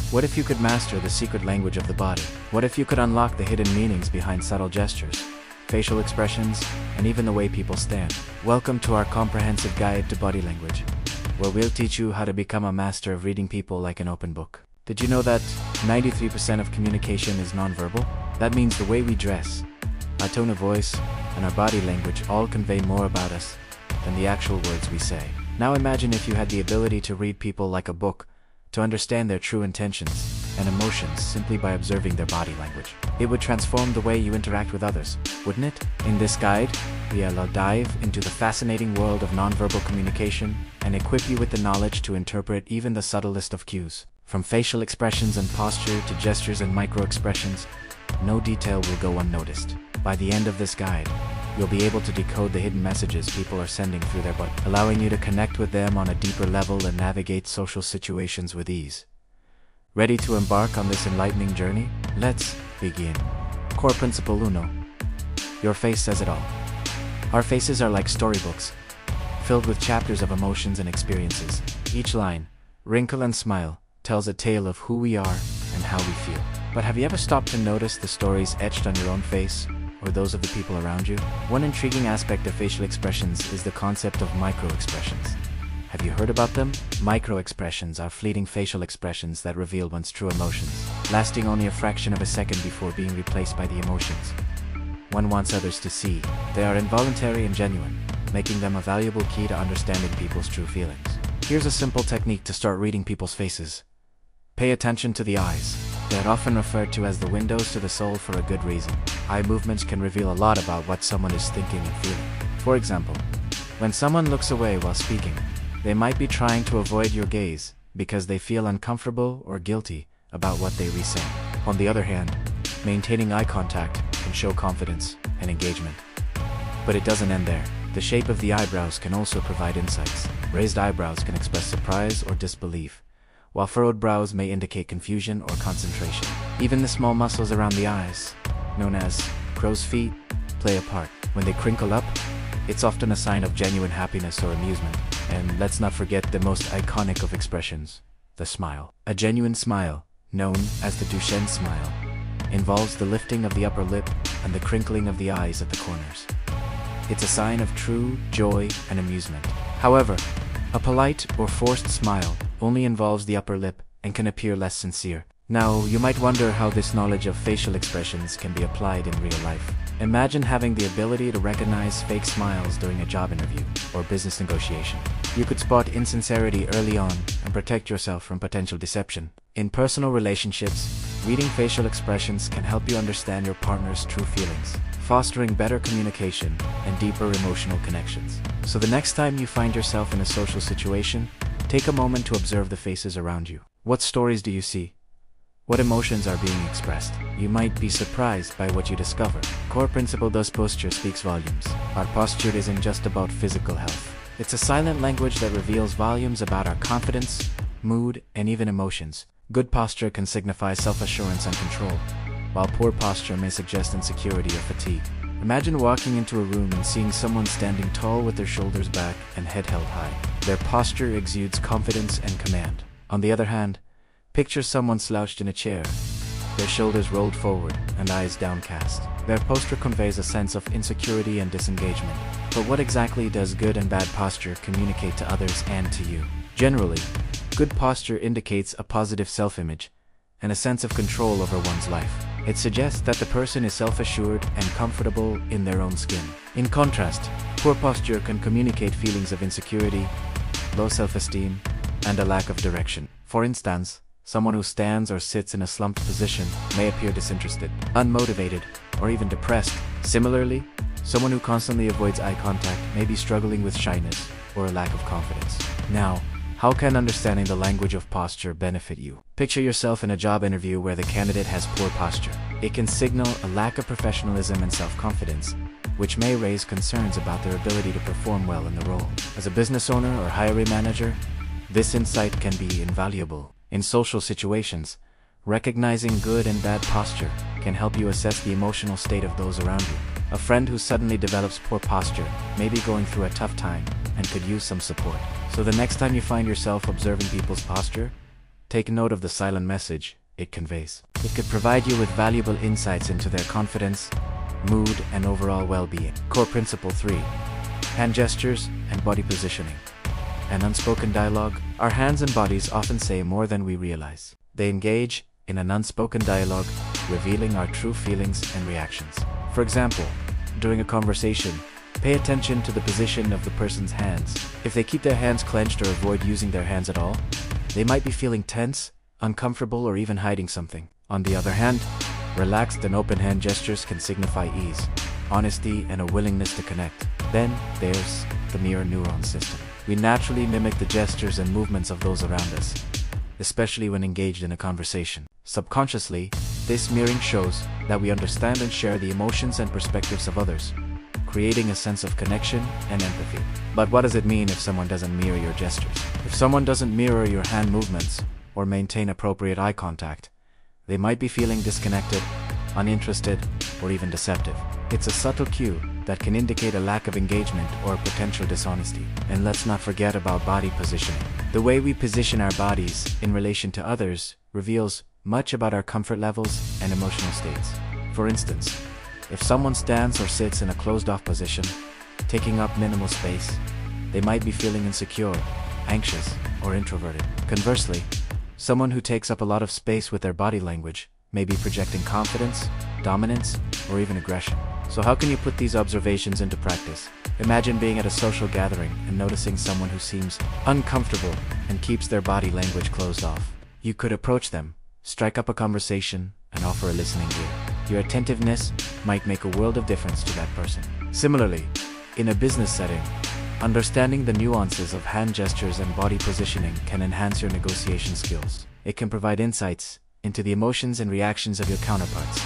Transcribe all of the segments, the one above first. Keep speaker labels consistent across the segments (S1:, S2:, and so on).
S1: What if you could master the secret language of the body? What if you could unlock the hidden meanings behind subtle gestures, facial expressions, and even the way people stand? Welcome to our comprehensive guide to body language, where we'll teach you how to become a master of reading people like an open book. Did you know that 93% of communication is nonverbal? That means the way we dress, our tone of voice, and our body language all convey more about us than the actual words we say. Now imagine if you had the ability to read people like a book, to understand their true intentions and emotions simply by observing their body language. It would transform the way you interact with others, wouldn't it? In this guide, we'll dive into the fascinating world of nonverbal communication and equip you with the knowledge to interpret even the subtlest of cues. From facial expressions and posture to gestures and micro-expressions, no detail will go unnoticed. By the end of this guide, you'll be able to decode the hidden messages people are sending through their body, allowing you to connect with them on a deeper level and navigate social situations with ease. Ready to embark on this enlightening journey? Let's begin. Core Principle Uno. Your face says it all. Our faces are like storybooks, filled with chapters of emotions and experiences. Each line, wrinkle and smile, tells a tale of who we are and how we feel. But have you ever stopped to notice the stories etched on your own face, or those of the people around you? One intriguing aspect of facial expressions is the concept of micro-expressions. Have you heard about them? Micro-expressions are fleeting facial expressions that reveal one's true emotions, lasting only a fraction of a second before being replaced by the emotions one wants others to see. They are involuntary and genuine, making them a valuable key to understanding people's true feelings. Here's a simple technique to start reading people's faces. Pay attention to the eyes. They're often referred to as the windows to the soul for a good reason. Eye movements can reveal a lot about what someone is thinking and feeling. For example, when someone looks away while speaking, they might be trying to avoid your gaze because they feel uncomfortable or guilty about what they say. On the other hand, maintaining eye contact can show confidence and engagement. But it doesn't end there. The shape of the eyebrows can also provide insights. Raised eyebrows can express surprise or disbelief, while furrowed brows may indicate confusion or concentration. Even the small muscles around the eyes, known as crow's feet, play a part. When they crinkle up, it's often a sign of genuine happiness or amusement. And let's not forget the most iconic of expressions, the smile. A genuine smile, known as the Duchenne smile, involves the lifting of the upper lip and the crinkling of the eyes at the corners. It's a sign of true joy and amusement. However, a polite or forced smile only involves the upper lip and can appear less sincere. Now, you might wonder how this knowledge of facial expressions can be applied in real life. Imagine having the ability to recognize fake smiles during a job interview or business negotiation. You could spot insincerity early on and protect yourself from potential deception. In personal relationships, reading facial expressions can help you understand your partner's true feelings, fostering better communication and deeper emotional connections. So the next time you find yourself in a social situation, take a moment to observe the faces around you. What stories do you see? What emotions are being expressed? You might be surprised by what you discover. Core Principle Dos Posture speaks volumes. Our posture isn't just about physical health. It's a silent language that reveals volumes about our confidence, mood, and even emotions. Good posture can signify self-assurance and control, while poor posture may suggest insecurity or fatigue. Imagine walking into a room and seeing someone standing tall with their shoulders back and head held high. Their posture exudes confidence and command. On the other hand, picture someone slouched in a chair, their shoulders rolled forward and eyes downcast. Their posture conveys a sense of insecurity and disengagement. But what exactly does good and bad posture communicate to others and to you? Generally, good posture indicates a positive self-image and a sense of control over one's life. It suggests that the person is self-assured and comfortable in their own skin. In contrast, poor posture can communicate feelings of insecurity, low self-esteem, and a lack of direction. For instance, someone who stands or sits in a slumped position may appear disinterested, unmotivated, or even depressed. Similarly, someone who constantly avoids eye contact may be struggling with shyness or a lack of confidence. Now, how can understanding the language of posture benefit you? Picture yourself in a job interview where the candidate has poor posture. It can signal a lack of professionalism and self-confidence, which may raise concerns about their ability to perform well in the role. As a business owner or hiring manager, this insight can be invaluable. In social situations, recognizing good and bad posture can help you assess the emotional state of those around you. A friend who suddenly develops poor posture may be going through a tough time and could use some support. So the next time you find yourself observing people's posture, Take note of the silent message it conveys. It could provide you with valuable insights into their confidence, mood, and overall well-being. Core Principle 3. Hand gestures and body positioning. An unspoken dialogue. Our hands and bodies often say more than we realize. They engage in an unspoken dialogue, revealing our true feelings and reactions. For example, during a conversation, pay attention to the position of the person's hands. If they keep their hands clenched or avoid using their hands at all, they might be feeling tense, uncomfortable, or even hiding something. On the other hand, relaxed and open hand gestures can signify ease, honesty, and a willingness to connect. Then there's the mirror neuron system. We naturally mimic the gestures and movements of those around us, especially when engaged in a conversation. Subconsciously, this mirroring shows that we understand and share the emotions and perspectives of others, creating a sense of connection and empathy. But what does it mean if someone doesn't mirror your gestures? If someone doesn't mirror your hand movements or maintain appropriate eye contact, they might be feeling disconnected, uninterested, or even deceptive. It's a subtle cue that can indicate a lack of engagement or potential dishonesty. And let's not forget about body positioning. The way we position our bodies in relation to others reveals much about our comfort levels and emotional states. For instance, if someone stands or sits in a closed-off position, taking up minimal space, they might be feeling insecure, anxious, or introverted. Conversely, someone who takes up a lot of space with their body language may be projecting confidence, dominance, or even aggression. So how can you put these observations into practice? Imagine being at a social gathering and noticing someone who seems uncomfortable and keeps their body language closed off. You could approach them, strike up a conversation, and offer a listening ear. Your attentiveness might make a world of difference to that person. Similarly, in a business setting, understanding the nuances of hand gestures and body positioning can enhance your negotiation skills. It can provide insights into the emotions and reactions of your counterparts,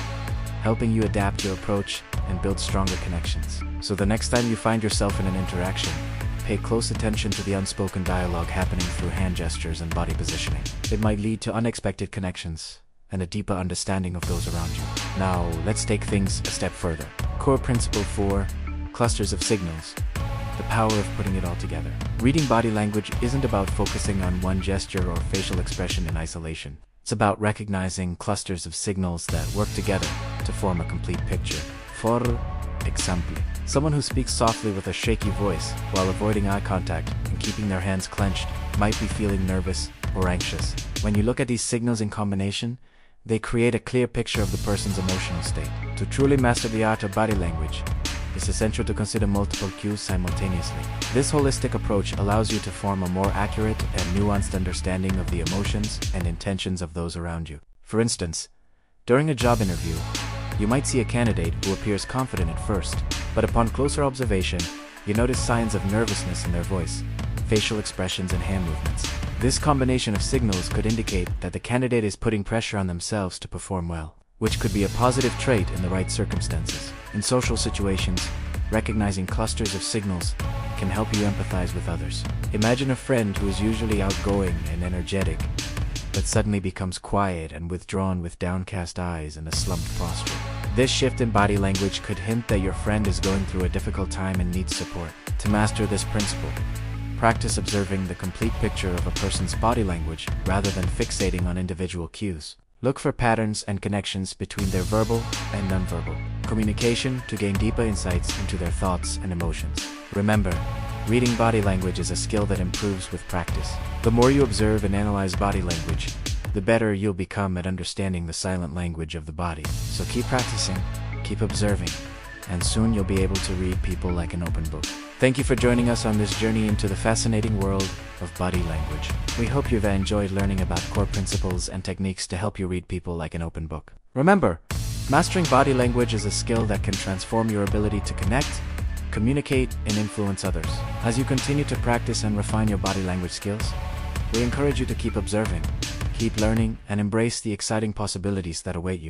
S1: helping you adapt your approach and build stronger connections. So the next time you find yourself in an interaction, pay close attention to the unspoken dialogue happening through hand gestures and body positioning. It might lead to unexpected connections and a deeper understanding of those around you. Now, let's take things a step further. Core Principle 4. Clusters of signals. The power of putting it all together. Reading body language isn't about focusing on one gesture or facial expression in isolation. It's about recognizing clusters of signals that work together to form a complete picture. For example, someone who speaks softly with a shaky voice while avoiding eye contact and keeping their hands clenched might be feeling nervous or anxious. When you look at these signals in combination, they create a clear picture of the person's emotional state. To truly master the art of body language, it's essential to consider multiple cues simultaneously. This holistic approach allows you to form a more accurate and nuanced understanding of the emotions and intentions of those around you. For instance, during a job interview, you might see a candidate who appears confident at first, but upon closer observation, you notice signs of nervousness in their voice, facial expressions, and hand movements. This combination of signals could indicate that the candidate is putting pressure on themselves to perform well, which could be a positive trait in the right circumstances. In social situations, recognizing clusters of signals can help you empathize with others. Imagine a friend who is usually outgoing and energetic, but suddenly becomes quiet and withdrawn with downcast eyes and a slumped posture. This shift in body language could hint that your friend is going through a difficult time and needs support. To master this principle, practice observing the complete picture of a person's body language rather than fixating on individual cues. Look for patterns and connections between their verbal and nonverbal communication to gain deeper insights into their thoughts and emotions. Remember, reading body language is a skill that improves with practice. The more you observe and analyze body language, the better you'll become at understanding the silent language of the body. So keep practicing, keep observing, and soon you'll be able to read people like an open book. Thank you for joining us on this journey into the fascinating world of body language. We hope you've enjoyed learning about core principles and techniques to help you read people like an open book. Remember, mastering body language is a skill that can transform your ability to connect, communicate, and influence others. As you continue to practice and refine your body language skills, we encourage you to keep observing, keep learning, and embrace the exciting possibilities that await you.